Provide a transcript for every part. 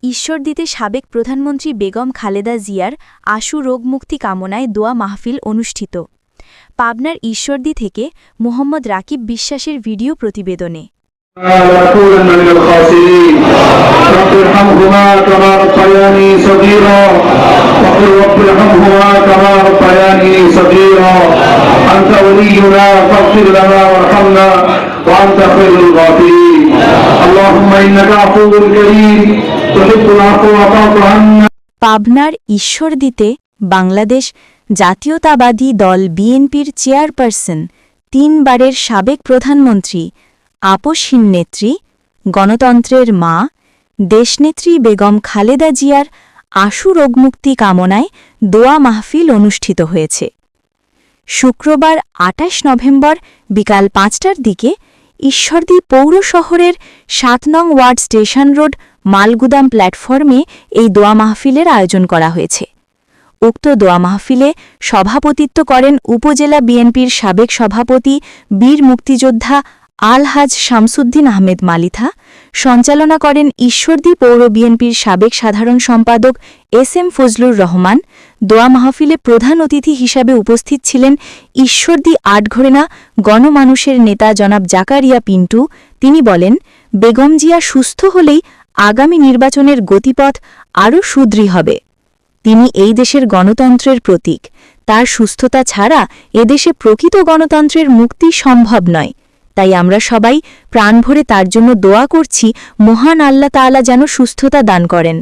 ঈশ্বরদীতে সাবেক প্রধানমন্ত্রী বেগম খালেদা জিয়ার আশু রোগমুক্তি কামনায় দোয়া মাহফিল অনুষ্ঠিত। পাবনার ঈশ্বরদী থেকে মোহাম্মদ রাকিব বিশ্বাসের ভিডিও প্রতিবেদনে। পাবনার ঈশ্বরদীতে বাংলাদেশ জাতীয়তাবাদী দল বিএনপির চেয়ারপারসন ৩ বারের সাবেক প্রধানমন্ত্রী আপসহীন নেত্রী গণতন্ত্রের মা দেশনেত্রী বেগম খালেদা জিয়ার আশু রোগমুক্তি কামনায় দোয়া মাহফিল অনুষ্ঠিত হয়েছে। শুক্রবার ২৮ নভেম্বর বিকাল ৫টার দিকে ঈশ্বরদী পৌর শহরের ৭ নং ওয়ার্ড স্টেশন রোড মালগুদাম প্ল্যাটফর্মে এই দোয়া মাহফিলের আয়োজন করা হয়েছে। উক্ত দোয়া মাহফিলে সভাপতিত্ব করেন উপজেলা বিএনপির সাবেক সভাপতি বীর মুক্তিযোদ্ধা আলহাজ শামসুদ্দিন আহমেদ মালিথা, সঞ্চালনা করেন ঈশ্বরদী পৌর বিএনপির সাবেক সাধারণ সম্পাদক এস.এম. ফজলুর রহমান। দোয়া মাহফিলে প্রধান অতিথি হিসাবে উপস্থিত ছিলেন ঈশ্বরদী আটঘরেনা গণমানুষের নেতা জনাব জাকারিয়া পিন্টু। তিনি বলেন, বেগম জিয়া সুস্থ হলেই আগামী নির্বাচনের গতিপথ আরও সুদৃঢ় হবে। তিনি এই দেশের গণতন্ত্রের প্রতীক। তার সুস্থতা ছাড়া এদেশে প্রকৃত গণতন্ত্রের মুক্তি সম্ভব নয়। তাই আমরা সবাই প্রাণভরে তার জন্য দোয়া করছি, মহান আল্লাহ তাআলা যেন সুস্থতা দান করেন।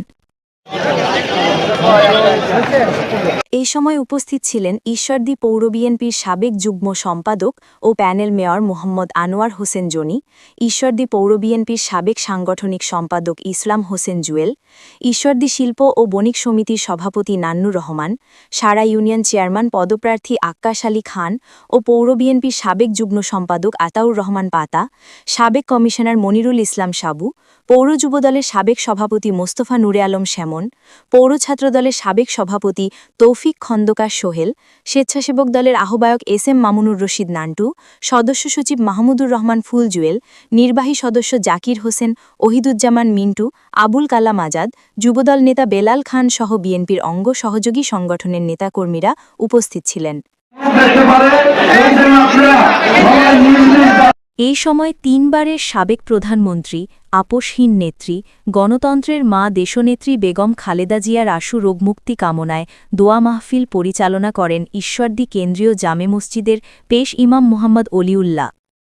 এই সময় উপস্থিত ছিলেন ঈশ্বরদী পৌর বিএনপির সাবেক যুগ্ম সম্পাদক ও প্যানেল মেয়র মোহাম্মদ আনোয়ার হোসেন জনি, ঈশ্বরদী পৌর বিএনপির সাবেক সাংগঠনিক সম্পাদক ইসলাম হোসেন জুয়েল, ঈশ্বরদী শিল্প ও বণিক সমিতির সভাপতি নান্নুর রহমান, সারা ইউনিয়ন চেয়ারম্যান পদপ্রার্থী আক্কাস আলী খান ও পৌর বিএনপির সাবেক যুগ্ম সম্পাদক আতাউর রহমান পাতা, সাবেক কমিশনার মনিরুল ইসলাম সাবু, পৌর যুবদলের সাবেক সভাপতি মোস্তফা নুরে আলম শ্যামন, পৌর ছাত্রদলের সাবেক সভাপতি তৌফিক খন্দকার সোহেল, স্বেচ্ছাসেবক দলের আহ্বায়ক এস.এম. মামুনুর রশিদ নান্টু, সদস্য সচিব মাহমুদুর রহমান ফুল জুয়েল, নির্বাহী সদস্য জাকির হোসেন, ওহিদুজ্জামান মিন্টু, আবুল কালাম আজাদ, যুবদল নেতা বেলাল খান সহ বিএনপির অঙ্গ সহযোগী সংগঠনের নেতাকর্মীরা উপস্থিত ছিলেন। এই সময় ৩ বারের সাবেক প্রধানমন্ত্রী আপসহীন নেত্রী গণতন্ত্রের মা দেশনেত্রী বেগম খালেদা জিয়ার আশু রোগমুক্তি কামনায় দোয়া মাহফিল পরিচালনা করেন ঈশ্বরদী কেন্দ্রীয় জামে মসজিদের পেশ ইমাম মোহাম্মদ অলিউল্লাহ।